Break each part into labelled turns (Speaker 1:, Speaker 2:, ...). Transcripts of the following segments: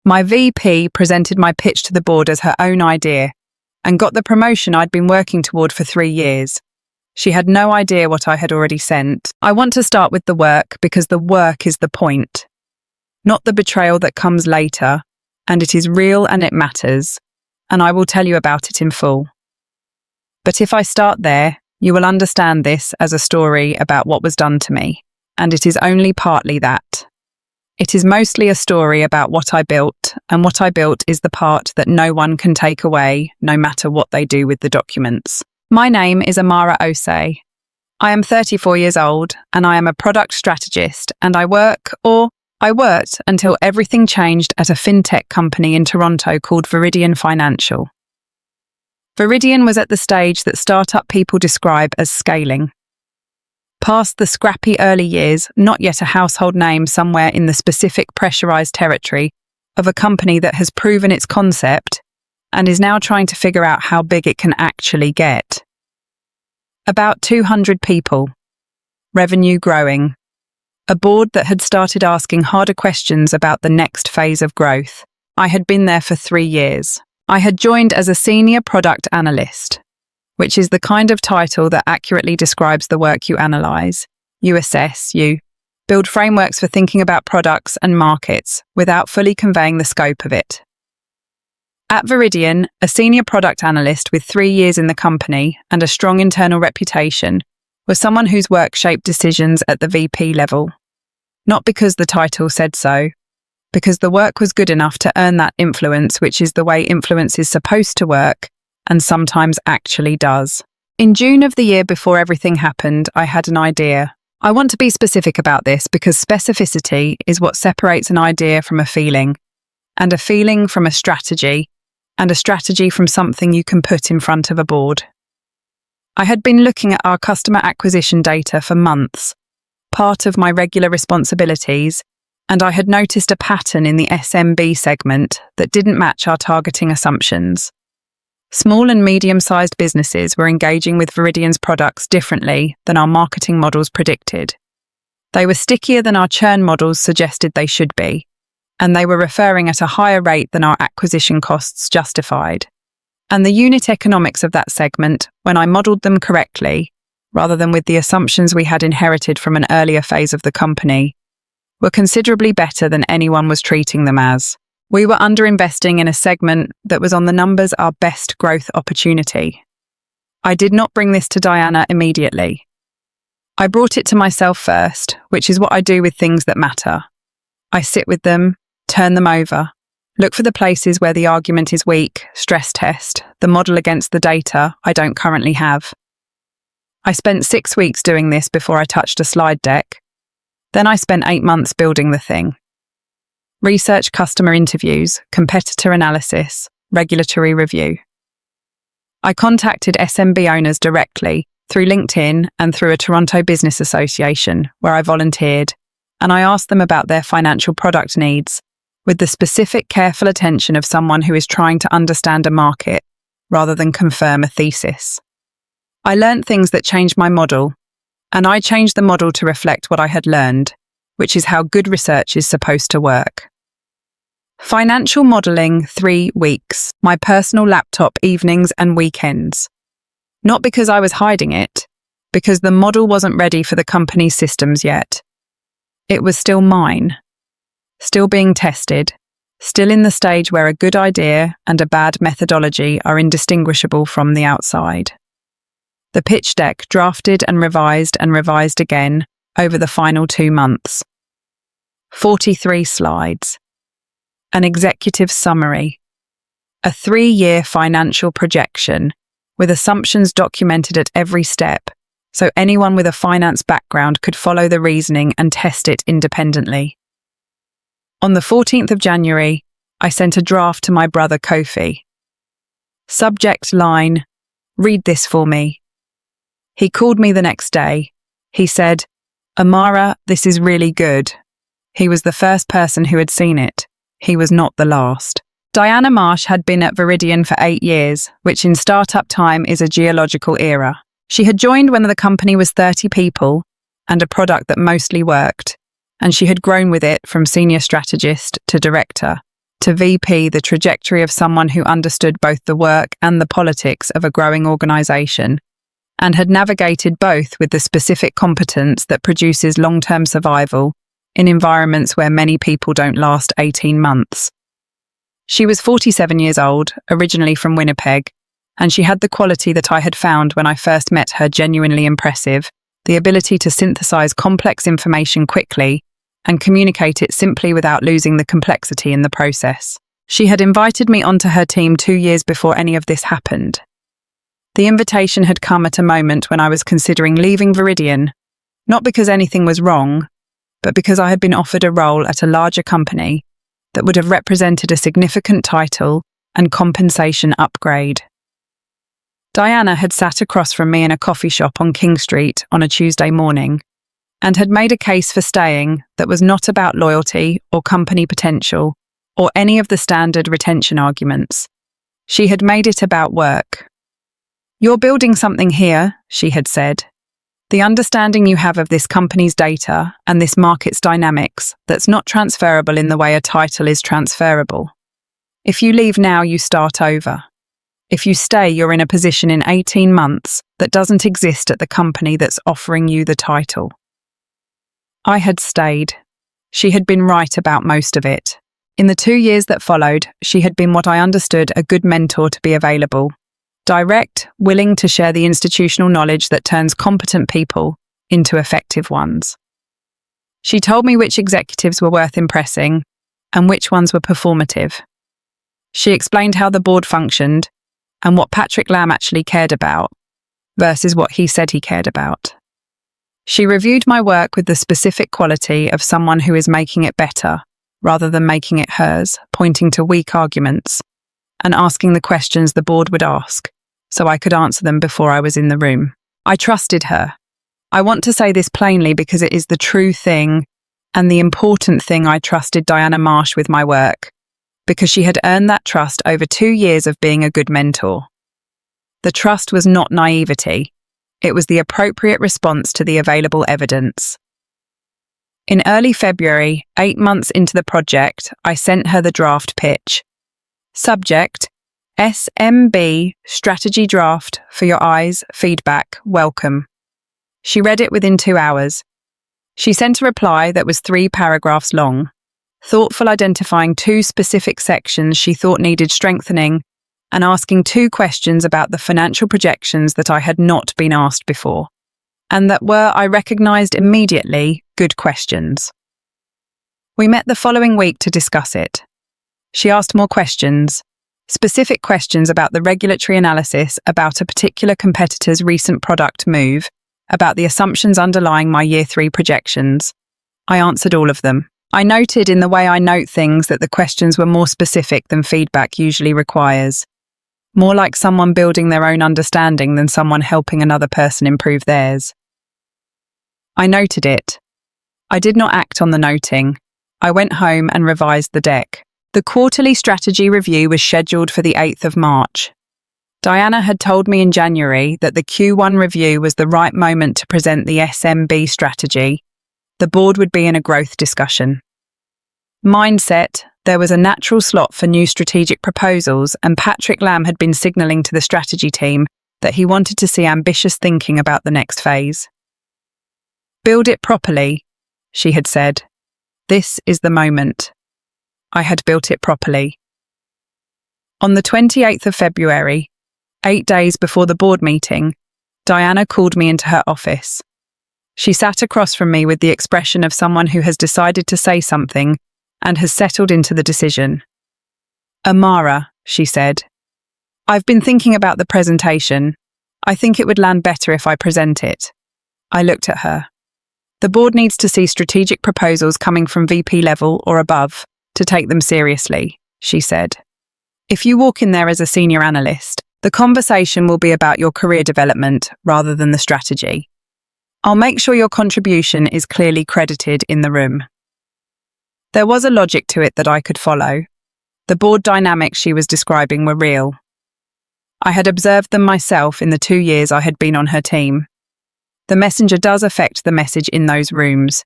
Speaker 1: My VP presented my pitch to the board as her own idea and got the promotion I'd been working toward for 3 years. She had no idea what I had already sent. I want to start with the work because the work is the point, not the betrayal that comes later, and it is real and it matters, and I will tell you about it in full. But if I start there, you will understand this as a story about what was done to me, and it is only partly that. It is mostly a story about what I built, and what I built is the part that no one can take away, no matter what they do with the documents. My name is Amara Osei. I am 34 years old, and I am a product strategist, and I worked until everything changed at a fintech company in Toronto called Viridian Financial. Viridian was at the stage that startup people describe as scaling. Past the scrappy early years, not yet a household name somewhere in the specific pressurized territory of a company that has proven its concept and is now trying to figure out how big it can actually get. About 200 people. Revenue growing. A board that had started asking harder questions about the next phase of growth. I had been there for 3 years. I had joined as a senior product analyst, which is the kind of title that accurately describes the work you analyze, you assess, you build frameworks for thinking about products and markets without fully conveying the scope of it. At Viridian, a senior product analyst with 3 years in the company and a strong internal reputation was someone whose work shaped decisions at the VP level. Not because the title said so, because the work was good enough to earn that influence, which is the way influence is supposed to work and sometimes actually does. In June of the year before everything happened, I had an idea. I want to be specific about this because specificity is what separates an idea from a feeling, and a feeling from a strategy, and a strategy from something you can put in front of a board. I had been looking at our customer acquisition data for months, part of my regular responsibilities, and I had noticed a pattern in the SMB segment that didn't match our targeting assumptions. Small and medium-sized businesses were engaging with Viridian's products differently than our marketing models predicted. They were stickier than our churn models suggested they should be, and they were referring at a higher rate than our acquisition costs justified. And the unit economics of that segment, when I modelled them correctly, rather than with the assumptions we had inherited from an earlier phase of the company, were considerably better than anyone was treating them as. We were underinvesting in a segment that was on the numbers our best growth opportunity. I did not bring this to Diana immediately. I brought it to myself first, which is what I do with things that matter. I sit with them, turn them over, look for the places where the argument is weak, stress test, the model against the data I don't currently have. I spent 6 weeks doing this before I touched a slide deck. Then I spent 8 months building the thing. Research, customer interviews, competitor analysis, regulatory review. I contacted SMB owners directly through LinkedIn and through a Toronto Business Association where I volunteered, and I asked them about their financial product needs with the specific careful attention of someone who is trying to understand a market rather than confirm a thesis. I learned things that changed my model, and I changed the model to reflect what I had learned, which is how good research is supposed to work. Financial modelling 3 weeks, my personal laptop evenings and weekends. Not because I was hiding it, because the model wasn't ready for the company's systems yet. It was still mine, still being tested, still in the stage where a good idea and a bad methodology are indistinguishable from the outside. The pitch deck drafted and revised again over the final 2 months. 43 slides. An executive summary. A 3-year financial projection with assumptions documented at every step, so anyone with a finance background could follow the reasoning and test it independently. On the 14th of January, I sent a draft to my brother Kofi. Subject line, "Read this for me." He called me the next day. He said, "Amara, this is really good." He was the first person who had seen it. He was not the last. Diana Marsh had been at Viridian for 8 years, which in startup time is a geological era. She had joined when the company was 30 people and a product that mostly worked, and she had grown with it from senior strategist to director, To VP, the trajectory of someone who understood both the work and the politics of a growing organization, and had navigated both with the specific competence that produces long-term survival in environments where many people don't last 18 months. She was 47 years old, originally from Winnipeg, and she had the quality that I had found when I first met her genuinely impressive, the ability to synthesize complex information quickly and communicate it simply without losing the complexity in the process. She had invited me onto her team 2 years before any of this happened. The invitation had come at a moment when I was considering leaving Viridian, not because anything was wrong, but because I had been offered a role at a larger company that would have represented a significant title and compensation upgrade. Diana had sat across from me in a coffee shop on King Street on a Tuesday morning and had made a case for staying that was not about loyalty or company potential or any of the standard retention arguments. She had made it about work. "You're building something here," she had said. "The understanding you have of this company's data and this market's dynamics that's not transferable in the way a title is transferable. If you leave now, you start over. If you stay, you're in a position in 18 months that doesn't exist at the company that's offering you the title." I had stayed. She had been right about most of it. In the 2 years that followed, she had been what I understood a good mentor to be available. Direct, willing to share the institutional knowledge that turns competent people into effective ones. She told me which executives were worth impressing and which ones were performative. She explained how the board functioned and what Patrick Lamb actually cared about versus what he said he cared about. She reviewed my work with the specific quality of someone who is making it better rather than making it hers, pointing to weak arguments and asking the questions the board would ask, so I could answer them before I was in the room. I trusted her. I want to say this plainly because it is the true thing and the important thing. I trusted Diana Marsh with my work because she had earned that trust over 2 years of being a good mentor. The trust was not naivety. It was the appropriate response to the available evidence. In early February, 8 months into the project, I sent her the draft pitch. Subject: SMB Strategy Draft for your eyes, feedback, welcome. She read it within 2 hours. She sent a reply that was 3 paragraphs long, thoughtful, identifying 2 specific sections she thought needed strengthening and asking 2 questions about the financial projections that I had not been asked before, and that were, I recognised immediately, good questions. We met the following week to discuss it. She asked more questions, specific questions about the regulatory analysis, about a particular competitor's recent product move, about the assumptions underlying my Year 3 projections. I answered all of them. I noted in the way I note things that the questions were more specific than feedback usually requires. More like someone building their own understanding than someone helping another person improve theirs. I noted it. I did not act on the noting. I went home and revised the deck. The quarterly strategy review was scheduled for the 8th of March. Diana had told me in January that the Q1 review was the right moment to present the SMB strategy. The board would be in a growth discussion. Mindset: there was a natural slot for new strategic proposals, and Patrick Lamb had been signalling to the strategy team that he wanted to see ambitious thinking about the next phase. "Build it properly," she had said. "This is the moment." I had built it properly. On the 28th of February, 8 days before the board meeting, Diana called me into her office. She sat across from me with the expression of someone who has decided to say something and has settled into the decision. "Amara," she said, "I've been thinking about the presentation. I think it would land better if I present it." I looked at her. "The board needs to see strategic proposals coming from VP level or above to take them seriously," she said. "If you walk in there as a senior analyst, the conversation will be about your career development rather than the strategy. I'll make sure your contribution is clearly credited in the room." There was a logic to it that I could follow. The board dynamics she was describing were real. I had observed them myself in the 2 years I had been on her team. The messenger does affect the message in those rooms.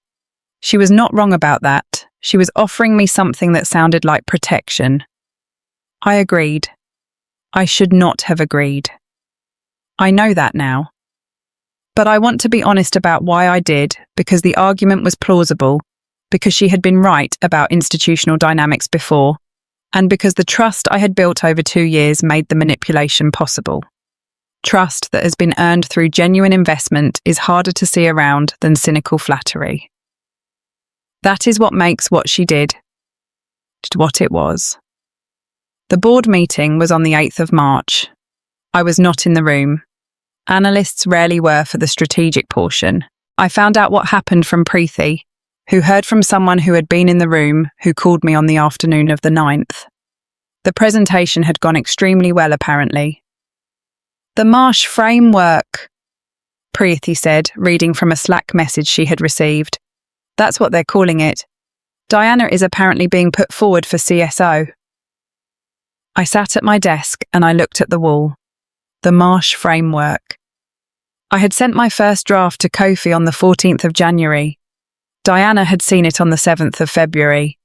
Speaker 1: She was not wrong about that. She was offering me something that sounded like protection. I agreed. I should not have agreed. I know that now. But I want to be honest about why I did, because the argument was plausible, because she had been right about institutional dynamics before, and because the trust I had built over 2 years made the manipulation possible. Trust that has been earned through genuine investment is harder to see around than cynical flattery. That is what makes what she did what it was. The board meeting was on the 8th of March. I was not in the room. Analysts rarely were for the strategic portion. I found out what happened from Preethi, who heard from someone who had been in the room, who called me on the afternoon of the 9th. The presentation had gone extremely well, apparently. The Marsh framework, Preethi said, reading from a Slack message she had received. That's what they're calling it. Diana is apparently being put forward for CSO. I sat at my desk and I looked at the wall. The Marsh framework. I had sent my first draft to Kofi on the 14th of January. Diana had seen it on the 7th of February.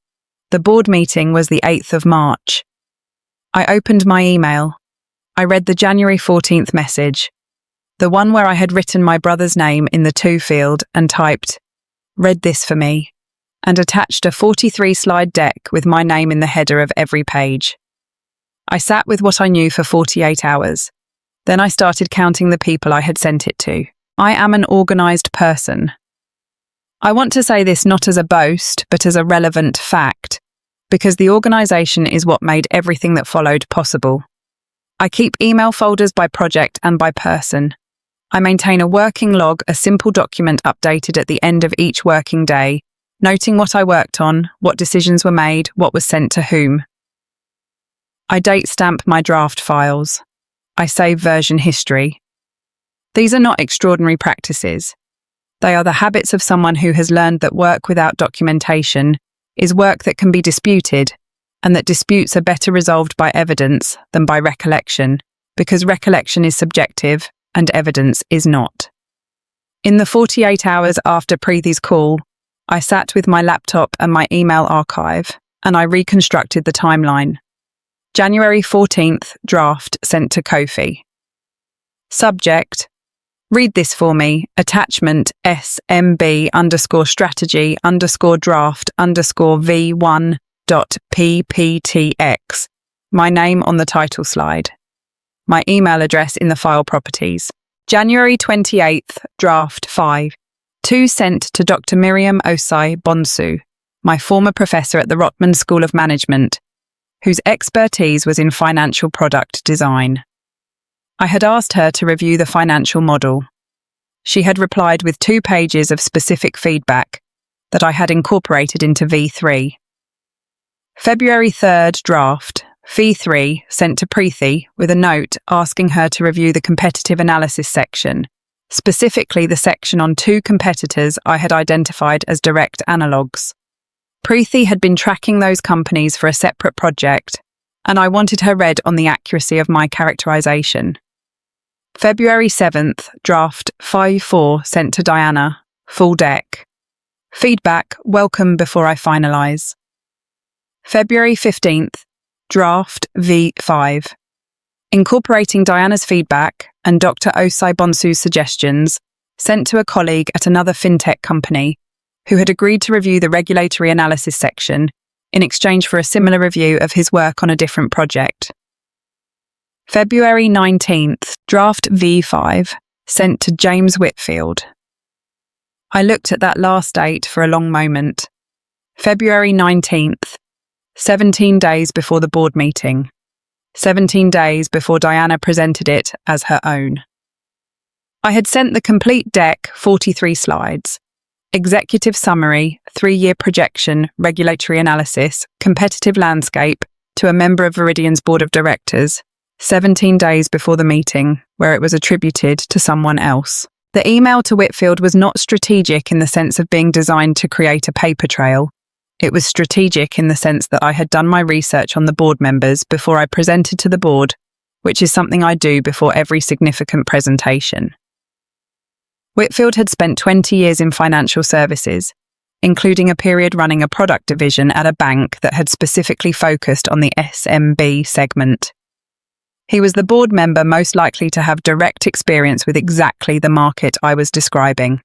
Speaker 1: The board meeting was the 8th of March. I opened my email. I read the January 14th message, the one where I had written my brother's name in the to field and typed, "Read this for me," and attached a 43-slide deck with my name in the header of every page. I sat with what I knew for 48 hours. Then I started counting the people I had sent it to. I am an organised person. I want to say this not as a boast, but as a relevant fact, because the organisation is what made everything that followed possible. I keep email folders by project and by person. I maintain a working log, a simple document updated at the end of each working day, noting what I worked on, what decisions were made, what was sent to whom. I date stamp my draft files. I save version history. These are not extraordinary practices. They are the habits of someone who has learned that work without documentation is work that can be disputed, and that disputes are better resolved by evidence than by recollection, because recollection is subjective and evidence is not. In the 48 hours after Preethi's call, I sat with my laptop and my email archive, and I reconstructed the timeline. January 14th, draft sent to Kofi. Subject: read this for me. Attachment SMB_strategy_draft_V1.pptx. My name on the title slide. My email address in the file properties. January 28th, draft 5. 2 sent to Dr. Miriam Osai Bonsu, my former professor at the Rotman School of Management, whose expertise was in financial product design. I had asked her to review the financial model. She had replied with 2 pages of specific feedback that I had incorporated into V3. February 3rd draft, V3, sent to Preethi with a note asking her to review the competitive analysis section, specifically the section on 2 competitors I had identified as direct analogues. Preethi had been tracking those companies for a separate project, and I wanted her read on the accuracy of my characterization. February 7th, draft 5-4 sent to Diana, full deck. Feedback, welcome before I finalise. February 15th, draft V5. Incorporating Diana's feedback and Dr. Osai Bonsu's suggestions, sent to a colleague at another fintech company who had agreed to review the regulatory analysis section in exchange for a similar review of his work on a different project. February 19th, draft V5, sent to James Whitfield. I looked at that last date for a long moment. February 19th, 17 days before the board meeting. 17 days before Diana presented it as her own. I had sent the complete deck, 43 slides, executive summary, 3-year projection, regulatory analysis, competitive landscape, to a member of Viridian's board of directors, 17 days before the meeting, where it was attributed to someone else. The email to Whitfield was not strategic in the sense of being designed to create a paper trail. It was strategic in the sense that I had done my research on the board members before I presented to the board, which is something I do before every significant presentation. Whitfield had spent 20 years in financial services. including a period running a product division at a bank that had specifically focused on the SMB segment. He was the board member most likely to have direct experience with exactly the market I was describing.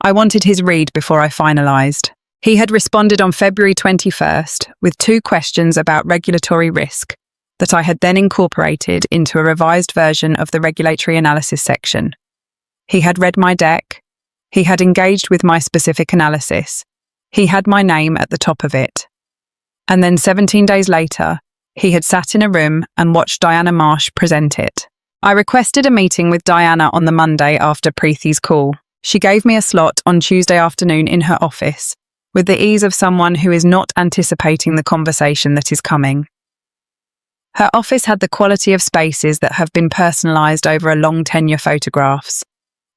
Speaker 1: I wanted his read before I finalised. He had responded on February 21st with 2 questions about regulatory risk that I had then incorporated into a revised version of the regulatory analysis section. He had read my deck. He had engaged with my specific analysis. He had my name at the top of it. And then 17 days later, he had sat in a room and watched Diana Marsh present it. I requested a meeting with Diana on the Monday after Preethi's call. She gave me a slot on Tuesday afternoon in her office, with the ease of someone who is not anticipating the conversation that is coming. Her office had the quality of spaces that have been personalised over a long tenure photographs,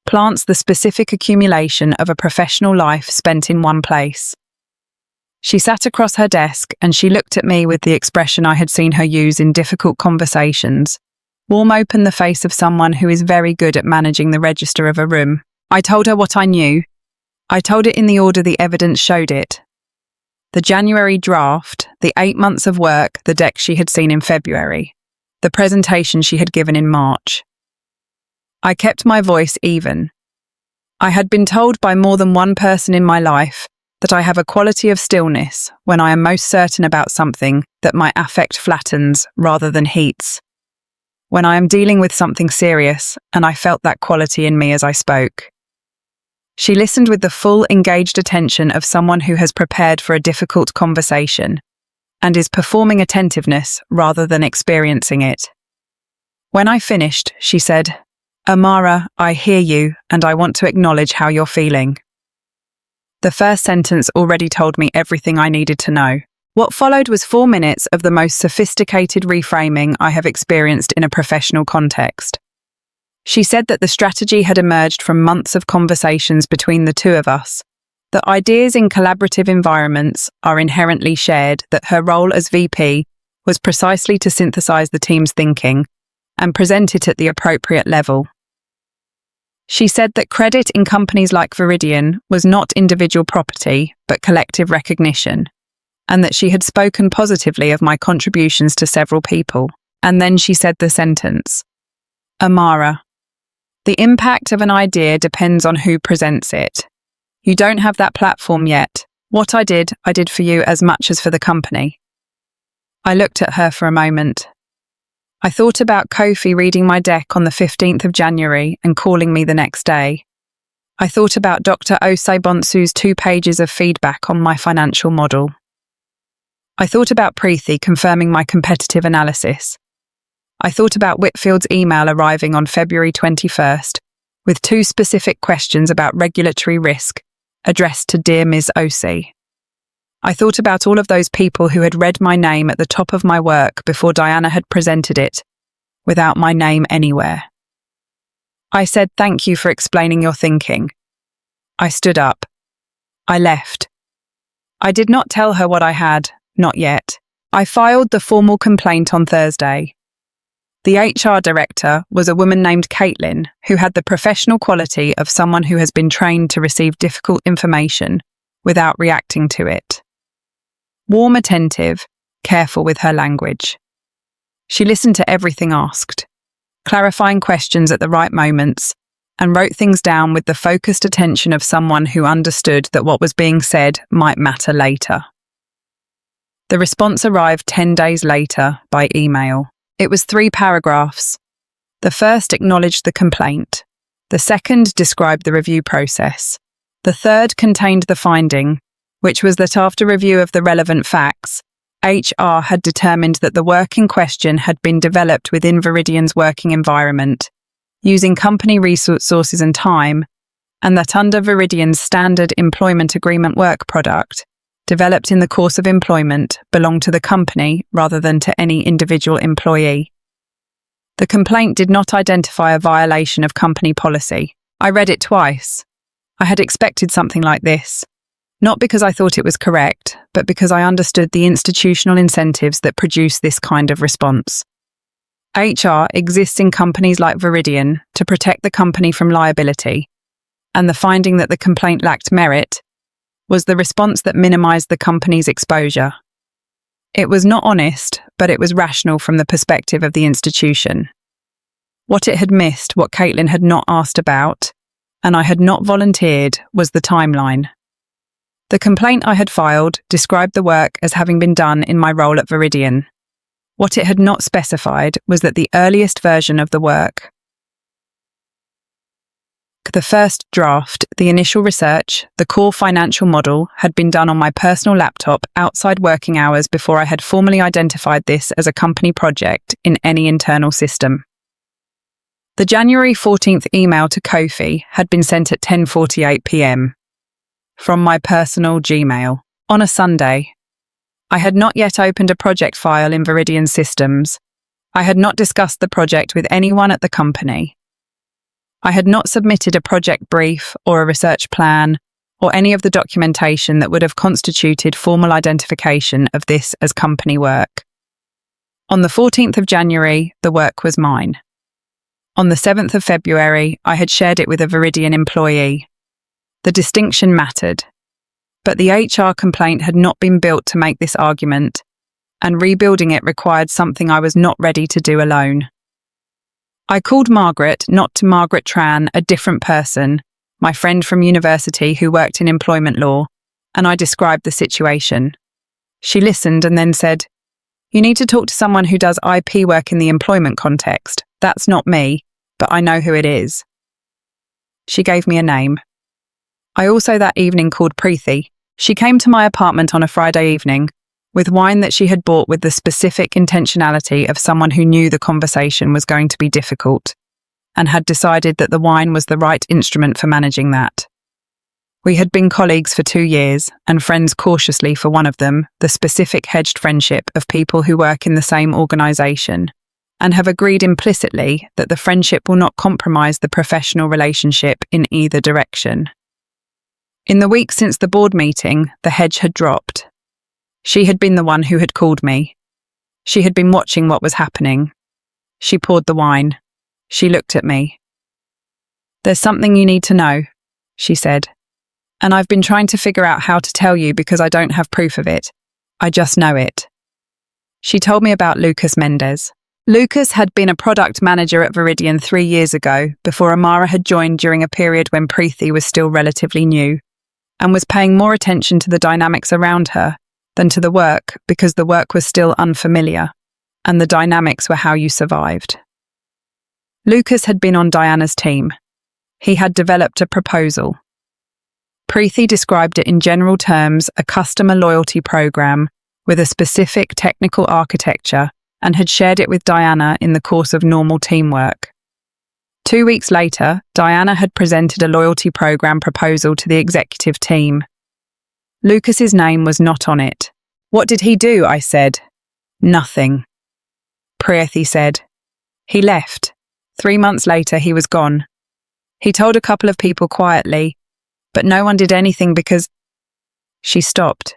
Speaker 1: plants the specific accumulation of a professional life spent in one place. She sat across her desk and she looked at me with the expression I had seen her use in difficult conversations, warm open the face of someone who is very good at managing the register of a room. I told her what I knew. I told it in the order the evidence showed it. The January draft, the 8 months of work, the deck she had seen in February, the presentation she had given in March. I kept my voice even. I had been told by more than one person in my life that I have a quality of stillness when I am most certain about something that my affect flattens rather than heats. When I am dealing with something serious, and I felt that quality in me as I spoke. She listened with the full, engaged attention of someone who has prepared for a difficult conversation and is performing attentiveness rather than experiencing it. When I finished, she said, "Amara, I hear you, and I want to acknowledge how you're feeling." The first sentence already told me everything I needed to know. What followed was 4 minutes of the most sophisticated reframing I have experienced in a professional context. She said that the strategy had emerged from months of conversations between the two of us, that ideas in collaborative environments are inherently shared, that her role as VP was precisely to synthesize the team's thinking and present it at the appropriate level. She said that credit in companies like Viridian was not individual property, but collective recognition, and that she had spoken positively of my contributions to several people. And then she said the sentence, "Amara, the impact of an idea depends on who presents it. You don't have that platform yet. What I did for you as much as for the company." I looked at her for a moment. I thought about Kofi reading my deck on the 15th of January and calling me the next day. I thought about Dr. Osei Bonsu's 2 pages of feedback on my financial model. I thought about Preethi confirming my competitive analysis. I thought about Whitfield's email arriving on February 21st with 2 specific questions about regulatory risk addressed to Dear Ms. Osei. I thought about all of those people who had read my name at the top of my work before Diana had presented it, without my name anywhere. I said, "Thank you for explaining your thinking." I stood up. I left. I did not tell her what I had, not yet. I filed the formal complaint on Thursday. The HR director was a woman named Caitlin, who had the professional quality of someone who has been trained to receive difficult information without reacting to it. Warm, attentive, careful with her language. She listened to everything asked, clarifying questions at the right moments, and wrote things down with the focused attention of someone who understood that what was being said might matter later. The response arrived 10 days later by email. It was 3 paragraphs. The first acknowledged the complaint. The second described the review process. The third contained the finding, which was that after review of the relevant facts, HR had determined that the work in question had been developed within Viridian's working environment, using company resources and time, and that under Viridian's standard employment agreement work product, developed in the course of employment, belonged to the company rather than to any individual employee. The complaint did not identify a violation of company policy. I read it twice. I had expected something like this, not because I thought it was correct, but because I understood the institutional incentives that produce this kind of response. HR exists in companies like Viridian to protect the company from liability, and the finding that the complaint lacked merit was the response that minimized the company's exposure. It was not honest, but it was rational from the perspective of the institution. What it had missed, what Caitlin had not asked about, and I had not volunteered, was the timeline. The complaint I had filed described the work as having been done in my role at Viridian. What it had not specified was that the earliest version of the work, the first draft, the initial research, the core financial model, had been done on my personal laptop outside working hours before I had formally identified this as a company project in any internal system. The January 14th email to Kofi had been sent at 10:48 p.m. from my personal Gmail on a Sunday. I had not yet opened a project file in Viridian Systems. I had not discussed the project with anyone at the company. I had not submitted a project brief or a research plan or any of the documentation that would have constituted formal identification of this as company work. On the 14th of January, the work was mine. On the 7th of February, I had shared it with a Viridian employee. The distinction mattered, but the HR complaint had not been built to make this argument, and rebuilding it required something I was not ready to do alone. I called Margaret, not to Margaret Tran, a different person, my friend from university who worked in employment law, and I described the situation. She listened and then said, "You need to talk to someone who does IP work in the employment context. That's not me, but I know who it is." She gave me a name. I also that evening called Preethi. She came to my apartment on a Friday evening with wine that she had bought with the specific intentionality of someone who knew the conversation was going to be difficult and had decided that the wine was the right instrument for managing that. We had been colleagues for 2 years and friends cautiously for one of them, the specific hedged friendship of people who work in the same organisation, and have agreed implicitly that the friendship will not compromise the professional relationship in either direction. In the week since the board meeting, the hedge had dropped. She had been the one who had called me. She had been watching what was happening. She poured the wine. She looked at me. "There's something you need to know," she said. "And I've been trying to figure out how to tell you because I don't have proof of it. I just know it." She told me about Lucas Mendez. Lucas had been a product manager at Viridian 3 years ago, before Amara had joined during a period when Preethi was still relatively new, and was paying more attention to the dynamics around her than to the work because the work was still unfamiliar, and the dynamics were how you survived. Lucas had been on Diana's team. He had developed a proposal. Preethi described it in general terms, a customer loyalty program with a specific technical architecture, and had shared it with Diana in the course of normal teamwork. 2 weeks later, Diana had presented a loyalty program proposal to the executive team. Lucas's name was not on it. "What did he do?" I said. "Nothing." Preethi said. "He left. 3 months later, he was gone. He told a couple of people quietly, but no one did anything because..." She stopped.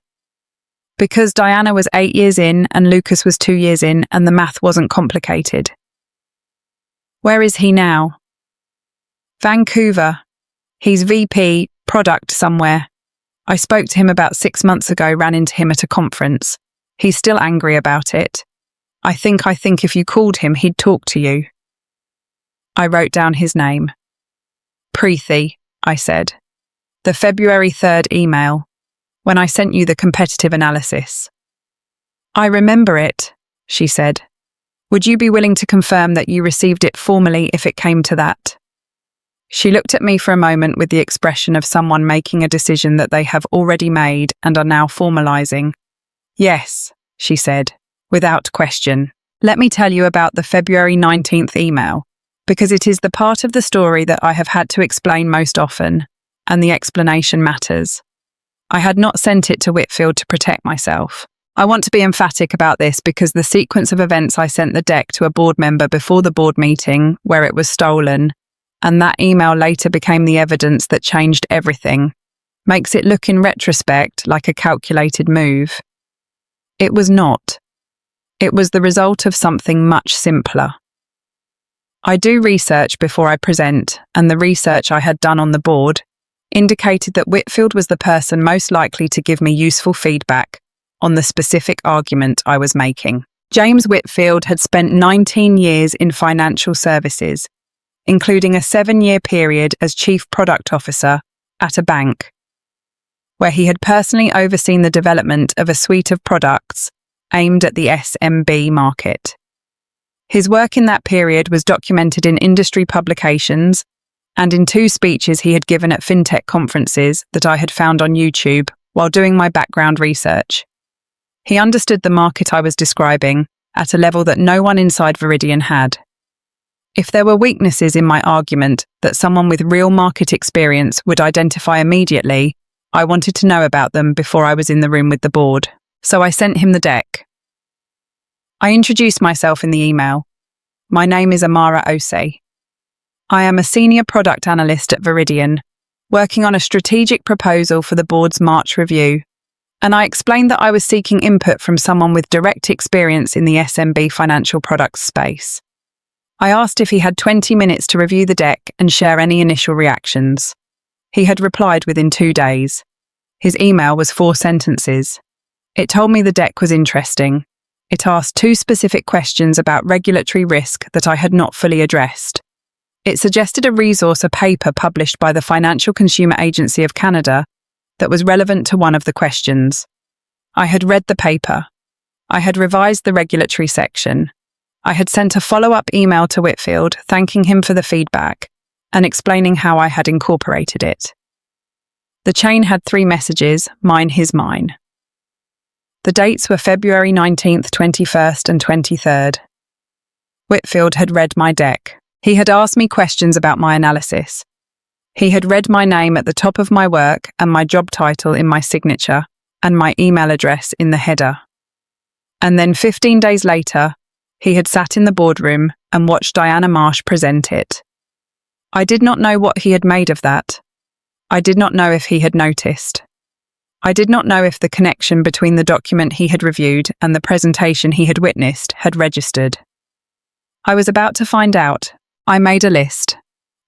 Speaker 1: Because Diana was 8 years in and Lucas was 2 years in, and the math wasn't complicated. "Where is he now?" "Vancouver. He's VP, product somewhere. I spoke to him about 6 months ago, ran into him at a conference. He's still angry about it. I think if you called him, he'd talk to you." I wrote down his name. "Preethi," I said. "The February 3rd email, when I sent you the competitive analysis." "I remember it," she said. "Would you be willing to confirm that you received it formally if it came to that?" She looked at me for a moment with the expression of someone making a decision that they have already made and are now formalizing. "Yes," she said, without question. "Let me tell you about the February 19th email, because it is the part of the story that I have had to explain most often, and the explanation matters. I had not sent it to Whitfield to protect myself. I want to be emphatic about this because the sequence of events I sent the deck to a board member before the board meeting, where it was stolen, and that email later became the evidence that changed everything, makes it look in retrospect like a calculated move. It was not. It was the result of something much simpler. I do research before I present, and the research I had done on the board, indicated that Whitfield was the person most likely to give me useful feedback on the specific argument I was making. James Whitfield had spent 19 years in financial services, including a 7-year period as Chief Product Officer at a bank, where he had personally overseen the development of a suite of products aimed at the SMB market. His work in that period was documented in industry publications and in 2 speeches he had given at fintech conferences that I had found on YouTube while doing my background research. He understood the market I was describing at a level that no one inside Viridian had. If there were weaknesses in my argument that someone with real market experience would identify immediately, I wanted to know about them before I was in the room with the board. So I sent him the deck. I introduced myself in the email. My name is Amara Osei. I am a senior product analyst at Viridian, working on a strategic proposal for the board's March review, and I explained that I was seeking input from someone with direct experience in the SMB financial products space. I asked if he had 20 minutes to review the deck and share any initial reactions. He had replied within 2 days. His email was 4 sentences. It told me the deck was interesting. It asked 2 specific questions about regulatory risk that I had not fully addressed. It suggested a resource, a paper published by the Financial Consumer Agency of Canada that was relevant to one of the questions. I had read the paper. I had revised the regulatory section. I had sent a follow-up email to Whitfield thanking him for the feedback and explaining how I had incorporated it. The chain had 3 messages, mine, his, mine. The dates were February 19th, 21st and 23rd. Whitfield had read my deck. He had asked me questions about my analysis. He had read my name at the top of my work and my job title in my signature and my email address in the header. And then 15 days later, he had sat in the boardroom and watched Diana Marsh present it. I did not know what he had made of that. I did not know if he had noticed. I did not know if the connection between the document he had reviewed and the presentation he had witnessed had registered. I was about to find out. I made a list.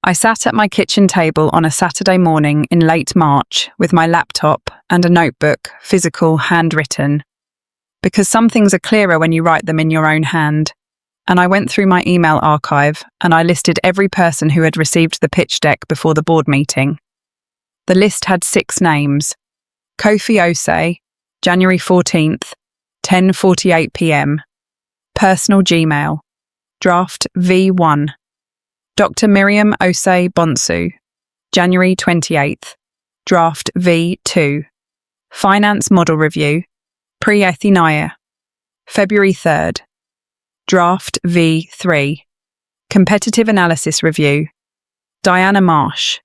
Speaker 1: I sat at my kitchen table on a Saturday morning in late March with my laptop and a notebook, physical, handwritten, because some things are clearer when you write them in your own hand. And I went through my email archive and I listed every person who had received the pitch deck before the board meeting. The list had 6 names. Kofi Osei, January 14th, 10:48 p.m. Personal Gmail. Draft V1. Dr. Miriam Osei Bonsu, January 28th. Draft V2. Finance Model Review. Pre-Ethinaya. February 3rd. Draft V3. Competitive Analysis Review. Diana Marsh.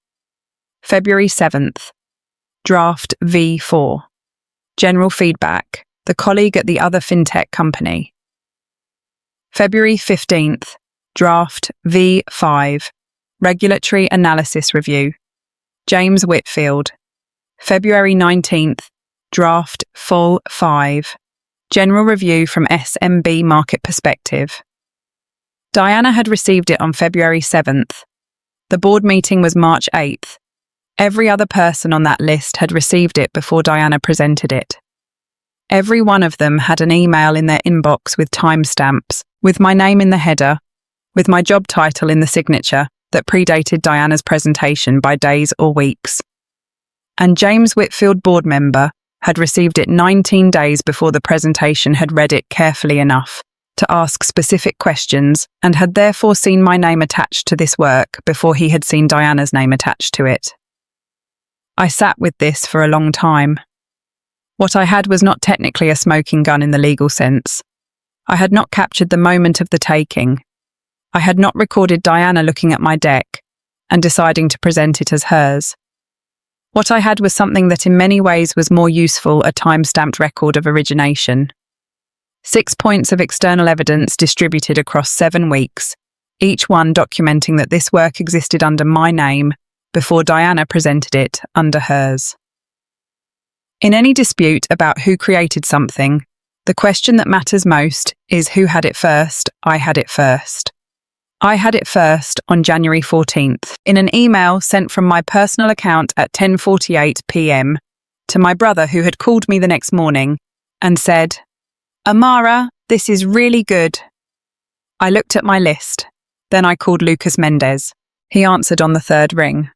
Speaker 1: February 7th. Draft V4. General Feedback. The colleague at the other fintech company. February 15th. Draft V5. Regulatory Analysis Review. James Whitfield. February 19th. Draft Full 5. General Review from SMB Market Perspective. Diana had received it on February 7th. The board meeting was March 8th. Every other person on that list had received it before Diana presented it. Every one of them had an email in their inbox with timestamps, with my name in the header, with my job title in the signature that predated Diana's presentation by days or weeks. And James Whitfield, board member, had received it 19 days before the presentation had read it carefully enough to ask specific questions and had therefore seen my name attached to this work before he had seen Diana's name attached to it. I sat with this for a long time. What I had was not technically a smoking gun in the legal sense. I had not captured the moment of the taking. I had not recorded Diana looking at my deck and deciding to present it as hers. What I had was something that in many ways was more useful, a time-stamped record of origination. 6 points of external evidence distributed across 7 weeks, each one documenting that this work existed under my name before Diana presented it under hers. In any dispute about who created something, the question that matters most is who had it first. I had it first. I had it first on January 14th in an email sent from my personal account at 10:48 p.m. to my brother, who had called me the next morning and said, "Amara, this is really good." I looked at my list. Then I called Lucas Mendez. He answered on the third ring.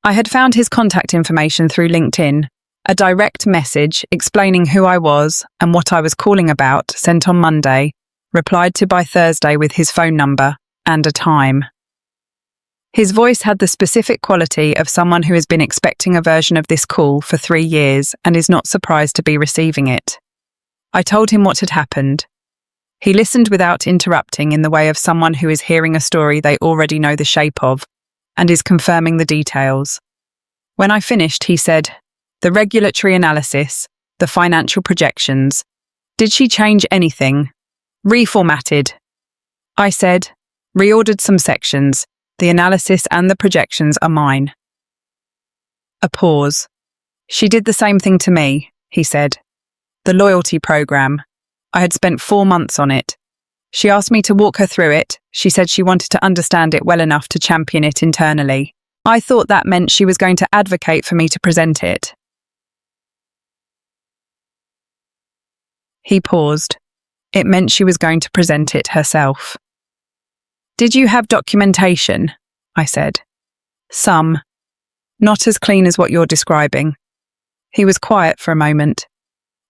Speaker 1: I had found his contact information through LinkedIn, a direct message explaining who I was and what I was calling about, sent on Monday, replied to by Thursday with his phone number and a time. His voice had the specific quality of someone who has been expecting a version of this call for 3 years and is not surprised to be receiving it. I told him what had happened. He listened without interrupting, in the way of someone who is hearing a story they already know the shape of and is confirming the details. When I finished, he said, "The regulatory analysis, the financial projections. Did she change anything? Reformatted?" I said, "Reordered some sections. The analysis and the projections are mine." A pause. "She did the same thing to me," he said. "The loyalty program. I had spent 4 months on it. She asked me to walk her through it. She said she wanted to understand it well enough to champion it internally. I thought that meant she was going to advocate for me to present it." He paused. "It meant she was going to present it herself." "Did you have documentation?" I said. "Some. Not as clean as what you're describing." He was quiet for a moment.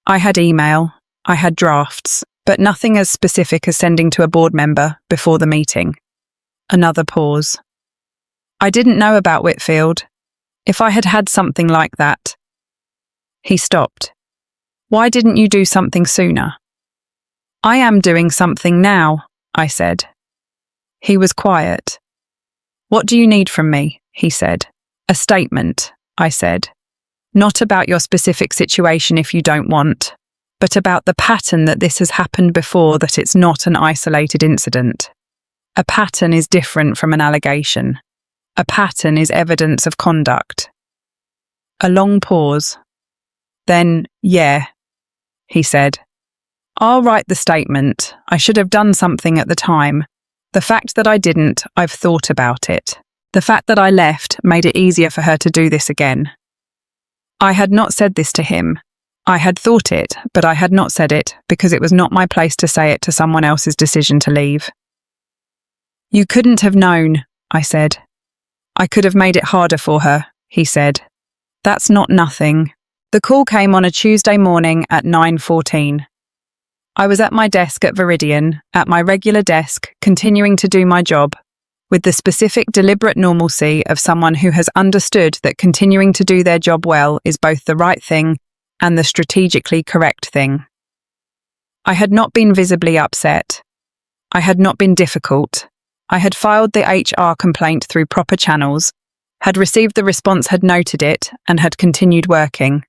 Speaker 1: "I had email. I had drafts, but nothing as specific as sending to a board member before the meeting." Another pause. "I didn't know about Whitfield. If I had had something like that." He stopped. "Why didn't you do something sooner?" "I am doing something now," I said. He was quiet. "What do you need from me?" he said. "A statement," I said. "Not about your specific situation if you don't want, but about the pattern that this has happened before, that it's not an isolated incident. A pattern is different from an allegation. A pattern is evidence of conduct." A long pause. Then, "Yeah," he said. "I'll write the statement. I should have done something at the time. The fact that I didn't, I've thought about it. The fact that I left made it easier for her to do this again." I had not said this to him. I had thought it, but I had not said it because it was not my place to say it to someone else's decision to leave. "You couldn't have known," I said. "I could have made it harder for her," he said. "That's not nothing." The call came on a Tuesday morning at 9:14. I was at my desk at Veridian, at my regular desk, continuing to do my job, with the specific deliberate normalcy of someone who has understood that continuing to do their job well is both the right thing and the strategically correct thing. I had not been visibly upset. I had not been difficult. I had filed the HR complaint through proper channels, had received the response, had noted it, and had continued working.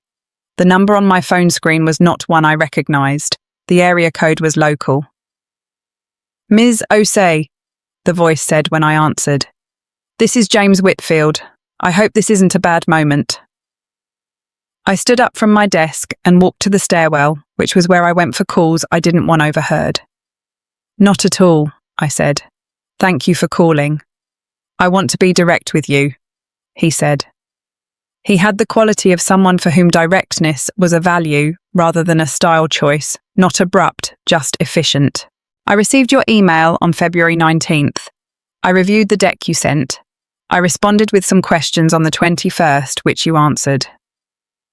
Speaker 1: The number on my phone screen was not one I recognised. The area code was local. "Ms. Osei," the voice said when I answered. "This is James Whitfield. I hope this isn't a bad moment." I stood up from my desk and walked to the stairwell, which was where I went for calls I didn't want overheard. "Not at all," I said. "Thank you for calling. I want to be direct with you," he said. He had the quality of someone for whom directness was a value rather than a style choice, not abrupt, just efficient. "I received your email on February 19th. I reviewed the deck you sent. I responded with some questions on the 21st, which you answered."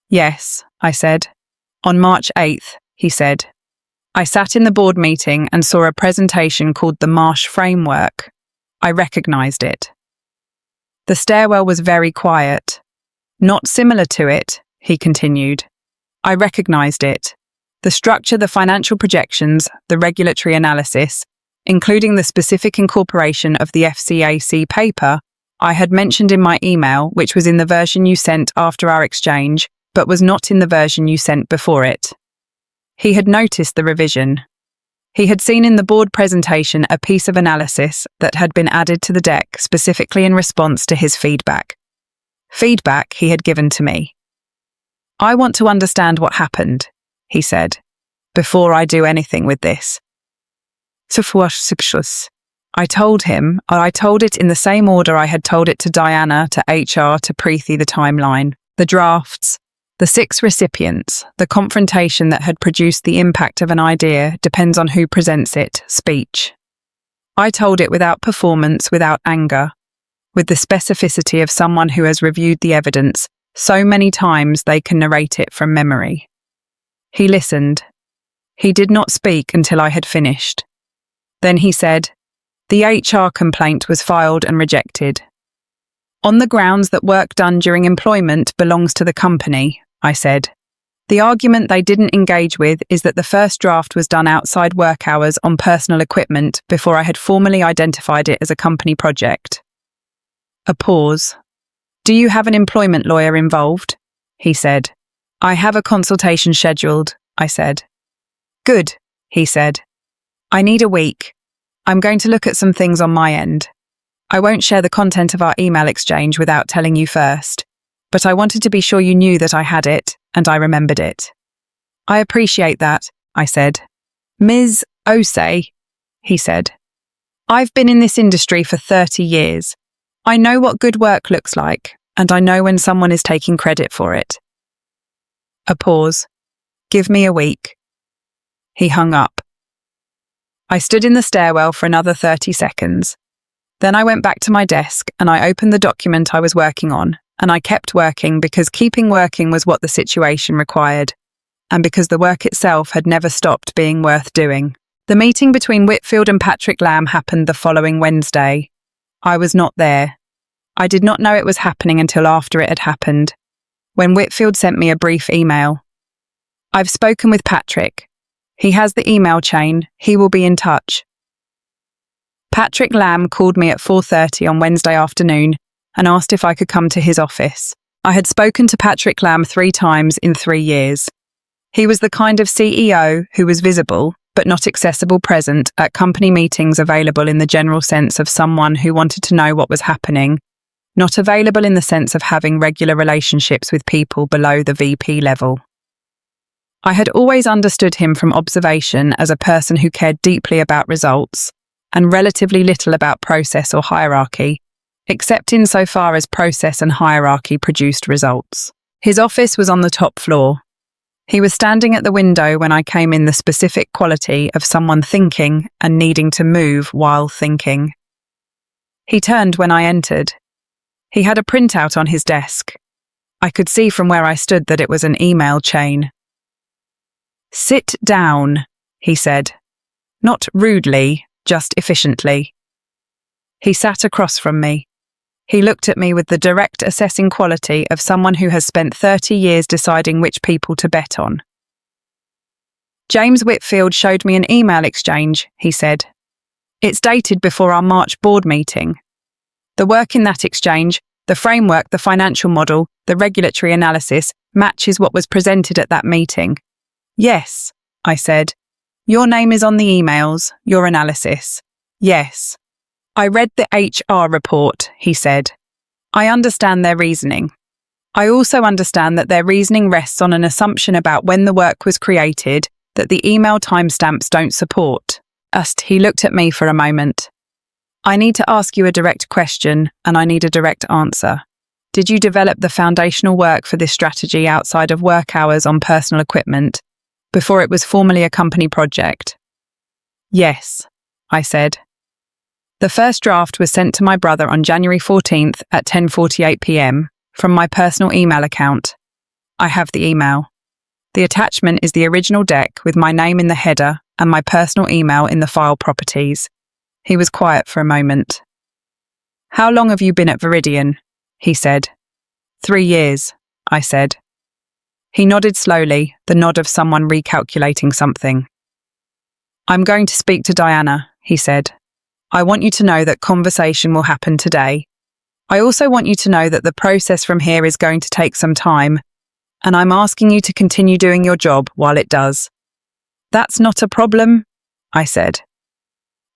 Speaker 1: "Yes," I said. "On March 8th, he said. "I sat in the board meeting and saw a presentation called the Marsh Framework. I recognised it." The stairwell was very quiet. "Not similar to it," he continued. "I recognised it. The structure, the financial projections, the regulatory analysis, including the specific incorporation of the FCAC paper I had mentioned in my email, which was in the version you sent after our exchange, but was not in the version you sent before it." He had noticed the revision. He had seen in the board presentation a piece of analysis that had been added to the deck specifically in response to his feedback. Feedback he had given to me. "I want to understand what happened," he said, "before I do anything with this." I told it in the same order I had told it to Diana, to HR, to Preeti, the timeline, the drafts, the 6 recipients, the confrontation that had produced the impact of an idea depends on who presents it, speech. I told it without performance, without anger, with the specificity of someone who has reviewed the evidence so many times they can narrate it from memory. He listened. He did not speak until I had finished. Then he said, "The HR complaint was filed and rejected. On the grounds that work done during employment belongs to the company," I said. "The argument they didn't engage with is that the first draft was done outside work hours on personal equipment before I had formally identified it as a company project." A pause. "Do you have an employment lawyer involved?" he said. "I have a consultation scheduled," I said. "Good," he said. "I need a week. I'm going to look at some things on my end. I won't share the content of our email exchange without telling you first, but I wanted to be sure you knew that I had it and I remembered it." "I appreciate that," I said. "Ms. Osei," he said. "I've been in this industry for 30 years. I know what good work looks like, and I know when someone is taking credit for it." A pause. "Give me a week." He hung up. I stood in the stairwell for another 30 seconds. Then I went back to my desk and I opened the document I was working on, and I kept working because keeping working was what the situation required, and because the work itself had never stopped being worth doing. The meeting between Whitfield and Patrick Lamb happened the following Wednesday. I was not there. I did not know it was happening until after it had happened, when Whitfield sent me a brief email. "I've spoken with Patrick. He has the email chain. He will be in touch." Patrick Lamb called me at 4:30 on Wednesday afternoon and asked if I could come to his office. I had spoken to Patrick Lamb 3 times in 3 years. He was the kind of CEO who was visible, but not accessible, present at company meetings, available in the general sense of someone who wanted to know what was happening, not available in the sense of having regular relationships with people below the VP level. I had always understood him from observation as a person who cared deeply about results and relatively little about process or hierarchy, except insofar as process and hierarchy produced results. His office was on the top floor. He was standing at the window when I came in, the specific quality of someone thinking and needing to move while thinking. He turned when I entered. He had a printout on his desk. I could see from where I stood that it was an email chain. "Sit down," he said. Not rudely, just efficiently. He sat across from me. He looked at me with the direct assessing quality of someone who has spent 30 years deciding which people to bet on. "James Whitfield showed me an email exchange," he said. "It's dated before our March board meeting. The work in that exchange, the framework, the financial model, the regulatory analysis, matches what was presented at that meeting." "Yes," I said. "Your name is on the emails, your analysis." "Yes." "I read the HR report," he said. "I understand their reasoning. I also understand that their reasoning rests on an assumption about when the work was created that the email timestamps don't support." He looked at me for a moment. "I need to ask you a direct question, and I need a direct answer. Did you develop the foundational work for this strategy outside of work hours on personal equipment, before it was formally a company project?" "Yes," I said. "The first draft was sent to my brother on January 14th at 10:48 p.m. from my personal email account. I have the email. The attachment is the original deck with my name in the header and my personal email in the file properties." He was quiet for a moment. "How long have you been at Viridian?" he said. 3 years, I said. He nodded slowly, the nod of someone recalculating something. "I'm going to speak to Diana," he said. "I want you to know that conversation will happen today. I also want you to know that the process from here is going to take some time, and I'm asking you to continue doing your job while it does." "That's not a problem," I said.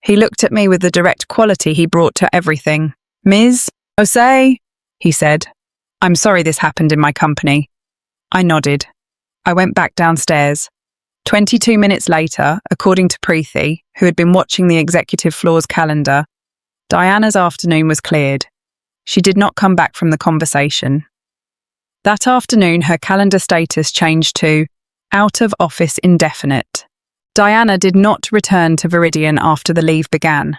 Speaker 1: He looked at me with the direct quality he brought to everything. "Ms. Osei," he said. "I'm sorry this happened in my company." I nodded. I went back downstairs. 22 minutes later, according to Preethi, who had been watching the executive floor's calendar, Diana's afternoon was cleared. She did not come back from the conversation. That afternoon, her calendar status changed to out of office indefinite. Diana did not return to Viridian after the leave began.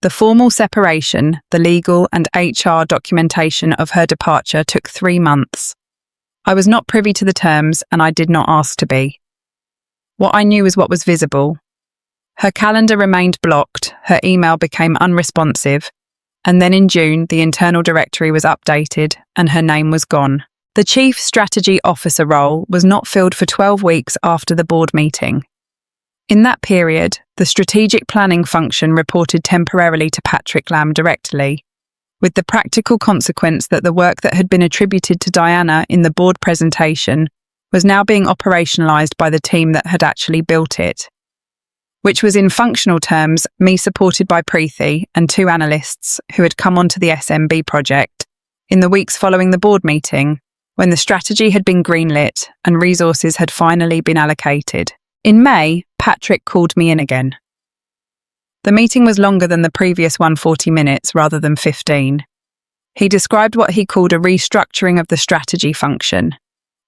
Speaker 1: The formal separation, the legal and HR documentation of her departure took 3 months. I was not privy to the terms, and I did not ask to be. What I knew was what was visible. Her calendar remained blocked, her email became unresponsive, and then in June the internal directory was updated and her name was gone. The Chief Strategy Officer role was not filled for 12 weeks after the board meeting. In that period, the strategic planning function reported temporarily to Patrick Lamb directly, with the practical consequence that the work that had been attributed to Diana in the board presentation was now being operationalised by the team that had actually built it, which was in functional terms me supported by Preethi and 2 analysts who had come onto the SMB project in the weeks following the board meeting, when the strategy had been greenlit and resources had finally been allocated. In May, Patrick called me in again. The meeting was longer than the previous one, 40 minutes rather than 15. He described what he called a restructuring of the strategy function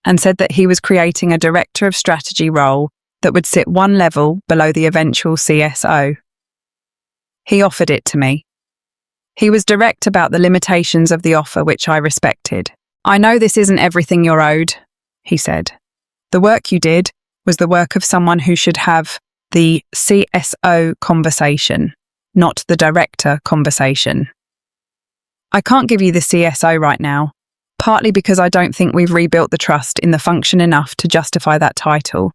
Speaker 1: and said that he was creating a director of strategy role that would sit 1 level below the eventual CSO. He offered it to me. He was direct about the limitations of the offer, which I respected. "I know this isn't everything you're owed," he said. "The work you did was the work of someone who should have the CSO conversation, not the director conversation. I can't give you the CSO right now, partly because I don't think we've rebuilt the trust in the function enough to justify that title,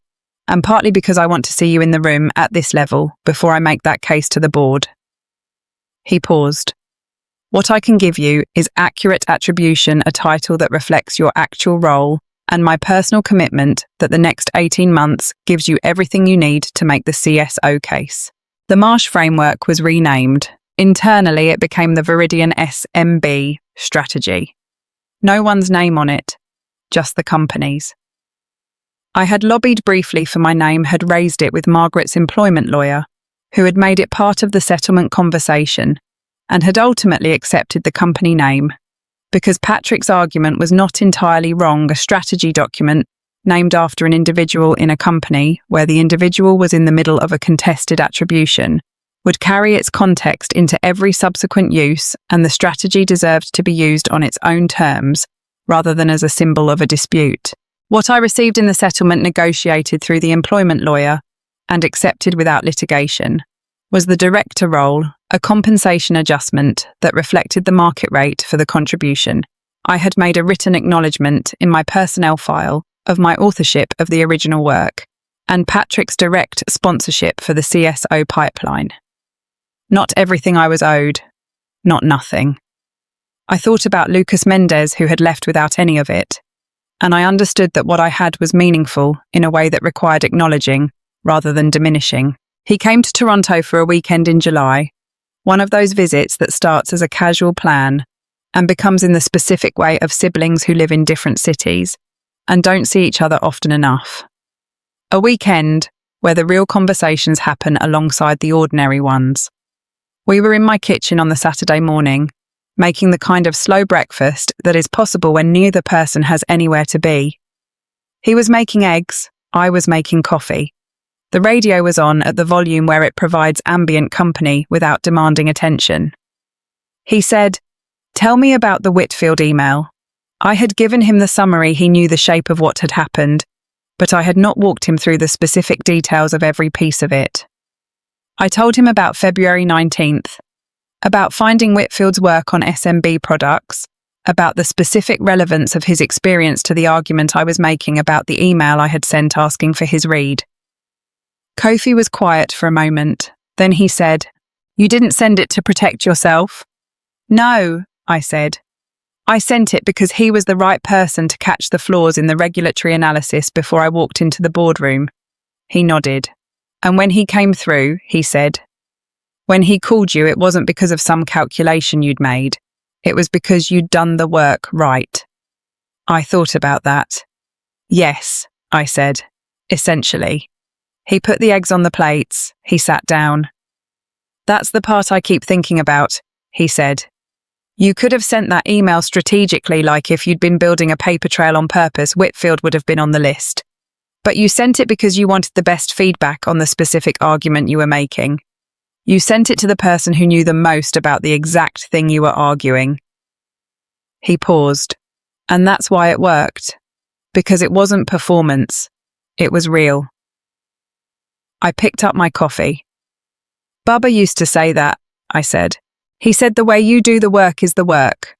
Speaker 1: and partly because I want to see you in the room at this level before I make that case to the board." He paused. "What I can give you is accurate attribution, a title that reflects your actual role, and my personal commitment that the next 18 months gives you everything you need to make the CSO case." The Marsh framework was renamed. Internally, it became the Viridian SMB strategy. No one's name on it, just the company's. I had lobbied briefly for my name, had raised it with Margaret's employment lawyer, who had made it part of the settlement conversation, and had ultimately accepted the company name, because Patrick's argument was not entirely wrong. A strategy document named after an individual in a company where the individual was in the middle of a contested attribution would carry its context into every subsequent use, and the strategy deserved to be used on its own terms rather than as a symbol of a dispute. What I received in the settlement, negotiated through the employment lawyer and accepted without litigation, was the director role, a compensation adjustment that reflected the market rate for the contribution. I had made a written acknowledgement in my personnel file of my authorship of the original work and Patrick's direct sponsorship for the CSO pipeline. Not everything I was owed, not nothing. I thought about Lucas Mendez, who had left without any of it, and I understood that what I had was meaningful in a way that required acknowledging rather than diminishing. He came to Toronto for a weekend in July, one of those visits that starts as a casual plan and becomes in the specific way of siblings who live in different cities and don't see each other often enough. A weekend where the real conversations happen alongside the ordinary ones. We were in my kitchen on the Saturday morning, making the kind of slow breakfast that is possible when neither person has anywhere to be. He was making eggs, I was making coffee. The radio was on at the volume where it provides ambient company without demanding attention. He said, "Tell me about the Whitfield email." I had given him the summary. He knew the shape of what had happened, but I had not walked him through the specific details of every piece of it. I told him about February 19th, about finding Whitfield's work on SMB products, about the specific relevance of his experience to the argument I was making about the email I had sent asking for his read. Kofi was quiet for a moment. Then he said, "You didn't send it to protect yourself?" "No," I said. "I sent it because he was the right person to catch the flaws in the regulatory analysis before I walked into the boardroom." He nodded. "And when he came through," he said, "when he called you, it wasn't because of some calculation you'd made. It was because you'd done the work right." I thought about that. "Yes," I said, "essentially." He put the eggs on the plates. He sat down. That's the part I keep thinking about, he said. You could have sent that email strategically, like if you'd been building a paper trail on purpose, Whitfield would have been on the list. But you sent it because you wanted the best feedback on the specific argument you were making. You sent it to the person who knew the most about the exact thing you were arguing. He paused. And that's why it worked. Because it wasn't performance. It was real. I picked up my coffee. Bubba used to say that, I said. He said the way you do the work is the work.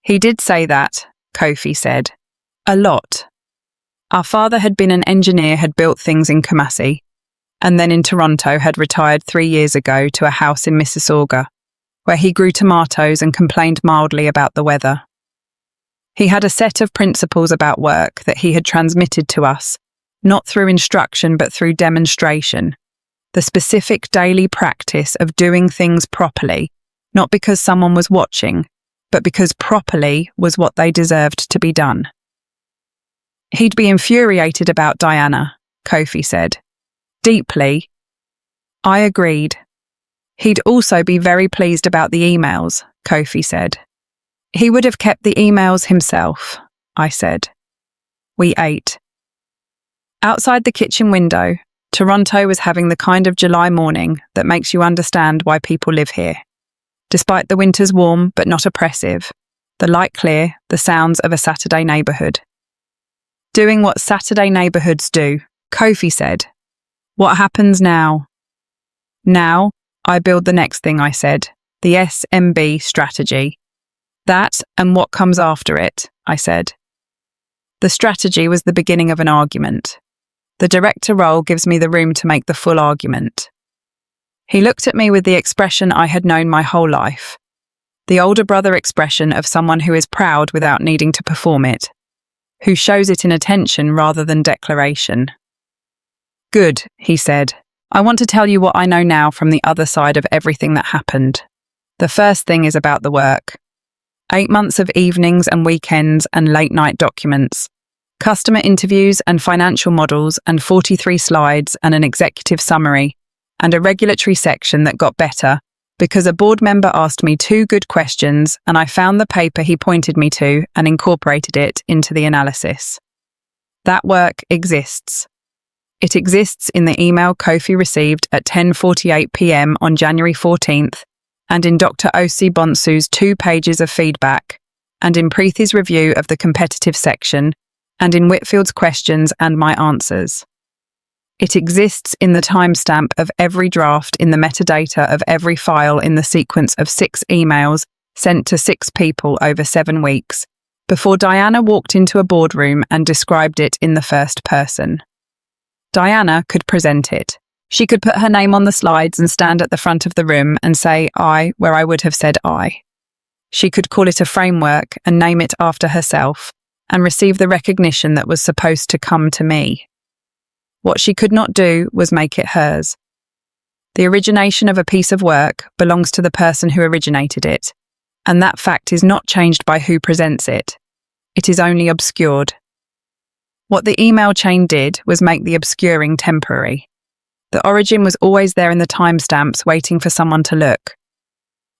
Speaker 1: He did say that, Kofi said. A lot. Our father had been an engineer, had built things in Kumasi, and then in Toronto had retired 3 years ago to a house in Mississauga, where he grew tomatoes and complained mildly about the weather. He had a set of principles about work that he had transmitted to us, not through instruction but through demonstration, the specific daily practice of doing things properly, not because someone was watching, but because properly was what they deserved to be done. He'd be infuriated about Diana, Kofi said. Deeply. I agreed. He'd also be very pleased about the emails, Kofi said. He would have kept the emails himself, I said. We ate. Outside the kitchen window, Toronto was having the kind of July morning that makes you understand why people live here. Despite the winter's warm but not oppressive, the light clear, the sounds of a Saturday neighbourhood. Doing what Saturday neighbourhoods do, Kofi said. What happens now? Now, I build the next thing, I said, the SMB strategy. That and what comes after it, I said. The strategy was the beginning of an argument. The director role gives me the room to make the full argument. He looked at me with the expression I had known my whole life. The older brother expression of someone who is proud without needing to perform it, who shows it in attention rather than declaration. Good, he said. I want to tell you what I know now from the other side of everything that happened. The first thing is about the work. 8 months of evenings and weekends and late-night documents, customer interviews and financial models and 43 slides and an executive summary, and a regulatory section that got better because a board member asked me 2 good questions and I found the paper he pointed me to and incorporated it into the analysis. That work exists. It exists in the email Kofi received at 10:48 p.m. on January 14th, and in Dr. O.C. Bonsu's 2 pages of feedback, and in Preethi's review of the competitive section, and in Whitfield's questions and my answers. It exists in the timestamp of every draft in the metadata of every file in the sequence of 6 emails sent to 6 people over 7 weeks, before Diana walked into a boardroom and described it in the first person. Diana could present it. She could put her name on the slides and stand at the front of the room and say I where I would have said I. She could call it a framework and name it after herself and receive the recognition that was supposed to come to me. What she could not do was make it hers. The origination of a piece of work belongs to the person who originated it, and that fact is not changed by who presents it. It is only obscured. What the email chain did was make the obscuring temporary. The origin was always there in the timestamps waiting for someone to look.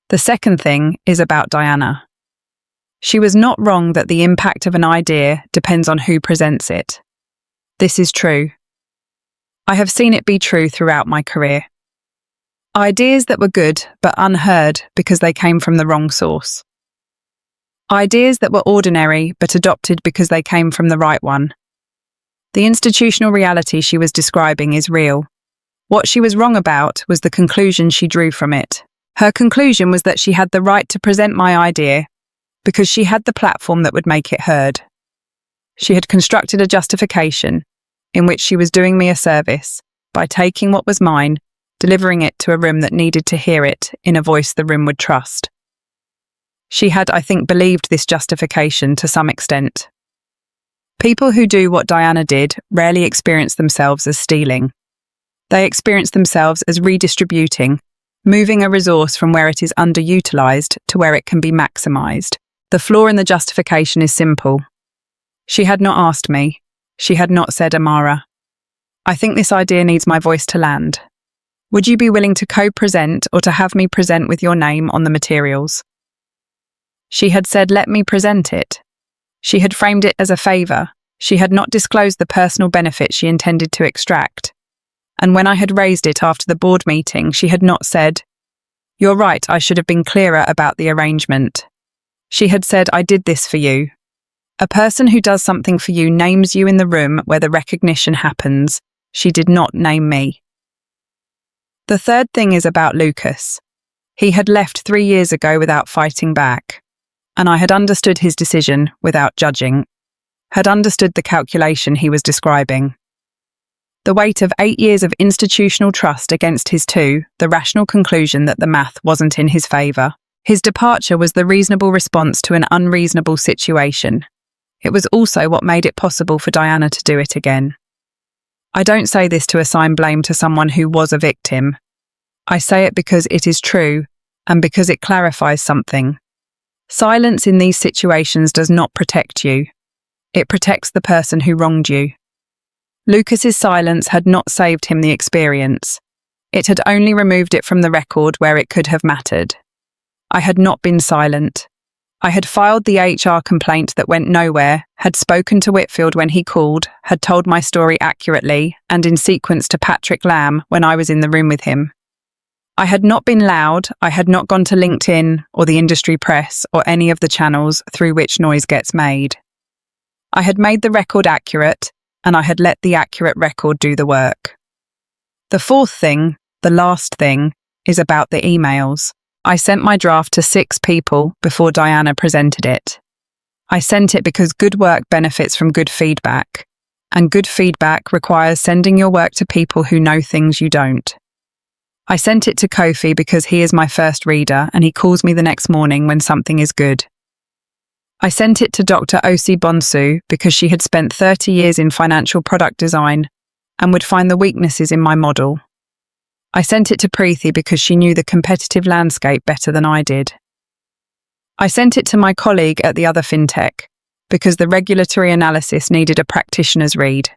Speaker 1: The second thing is about Diana. She was not wrong that the impact of an idea depends on who presents it. This is true. I have seen it be true throughout my career. Ideas that were good but unheard because they came from the wrong source. Ideas that were ordinary but adopted because they came from the right one. The institutional reality she was describing is real. What she was wrong about was the conclusion she drew from it. Her conclusion was that she had the right to present my idea because she had the platform that would make it heard. She had constructed a justification in which she was doing me a service by taking what was mine, delivering it to a room that needed to hear it in a voice the room would trust. She had, I think, believed this justification to some extent. People who do what Diana did rarely experience themselves as stealing. They experience themselves as redistributing, moving a resource from where it is underutilized to where it can be maximized. The flaw in the justification is simple. She had not asked me. She had not said Amara. I think this idea needs my voice to land. Would you be willing to co-present or to have me present with your name on the materials? She had said, let me present it. She had framed it as a favour. She had not disclosed the personal benefit she intended to extract. And when I had raised it after the board meeting, she had not said, you're right, I should have been clearer about the arrangement. She had said, I did this for you. A person who does something for you names you in the room where the recognition happens. She did not name me. The third thing is about Lucas. He had left 3 years ago without fighting back, and I had understood his decision without judging, had understood the calculation he was describing. The weight of 8 years of institutional trust against his 2, the rational conclusion that the math wasn't in his favour. His departure was the reasonable response to an unreasonable situation. It was also what made it possible for Diana to do it again. I don't say this to assign blame to someone who was a victim. I say it because it is true and because it clarifies something. Silence in these situations does not protect you. It protects the person who wronged you. Lucas's silence had not saved him the experience. It had only removed it from the record where it could have mattered. I had not been silent. I had filed the HR complaint that went nowhere, had spoken to Whitfield when he called, had told my story accurately and in sequence to Patrick Lamb when I was in the room with him. I had not been loud, I had not gone to LinkedIn or the industry press or any of the channels through which noise gets made. I had made the record accurate, and I had let the accurate record do the work. The fourth thing, the last thing, is about the emails. I sent my draft to 6 people before Diana presented it. I sent it because good work benefits from good feedback, and good feedback requires sending your work to people who know things you don't. I sent it to Kofi because he is my first reader and he calls me the next morning when something is good. I sent it to Dr. Osi Bonsu because she had spent 30 years in financial product design and would find the weaknesses in my model. I sent it to Preethi because she knew the competitive landscape better than I did. I sent it to my colleague at the other fintech because the regulatory analysis needed a practitioner's read.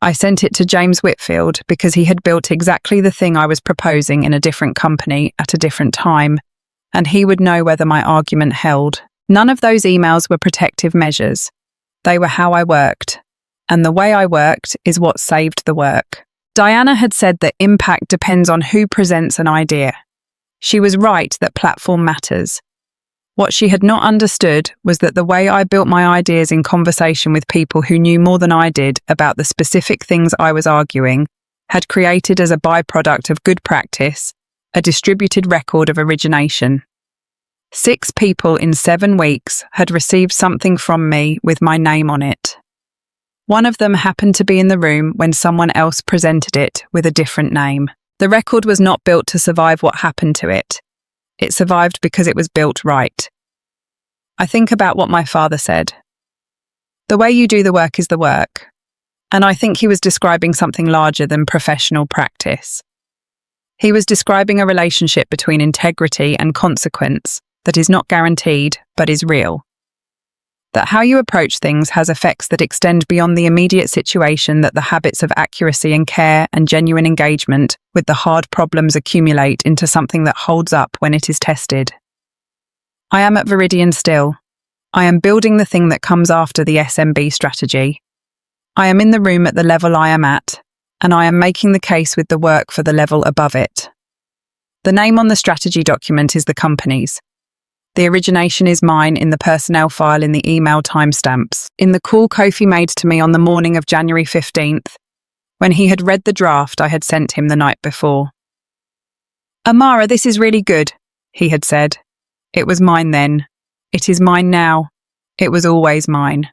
Speaker 1: I sent it to James Whitfield because he had built exactly the thing I was proposing in a different company at a different time, and he would know whether my argument held. None of those emails were protective measures. They were how I worked, and the way I worked is what saved the work. Diana had said that impact depends on who presents an idea. She was right that platform matters. What she had not understood was that the way I built my ideas in conversation with people who knew more than I did about the specific things I was arguing had created as a byproduct of good practice a distributed record of origination. 6 people in 7 weeks had received something from me with my name on it. One of them happened to be in the room when someone else presented it with a different name. The record was not built to survive what happened to it. It survived because it was built right. I think about what my father said. The way you do the work is the work. And I think he was describing something larger than professional practice. He was describing a relationship between integrity and consequence that is not guaranteed, but is real. That how you approach things has effects that extend beyond the immediate situation, that the habits of accuracy and care and genuine engagement with the hard problems accumulate into something that holds up when it is tested. I am at Viridian still. I am building the thing that comes after the SMB strategy. I am in the room at the level I am at, and I am making the case with the work for the level above it. The name on the strategy document is the company's. The origination is mine in the personnel file in the email timestamps. In the call Kofi made to me on the morning of January 15th, when he had read the draft I had sent him the night before. Amara, this is really good, he had said. It was mine then. It is mine now. It was always mine.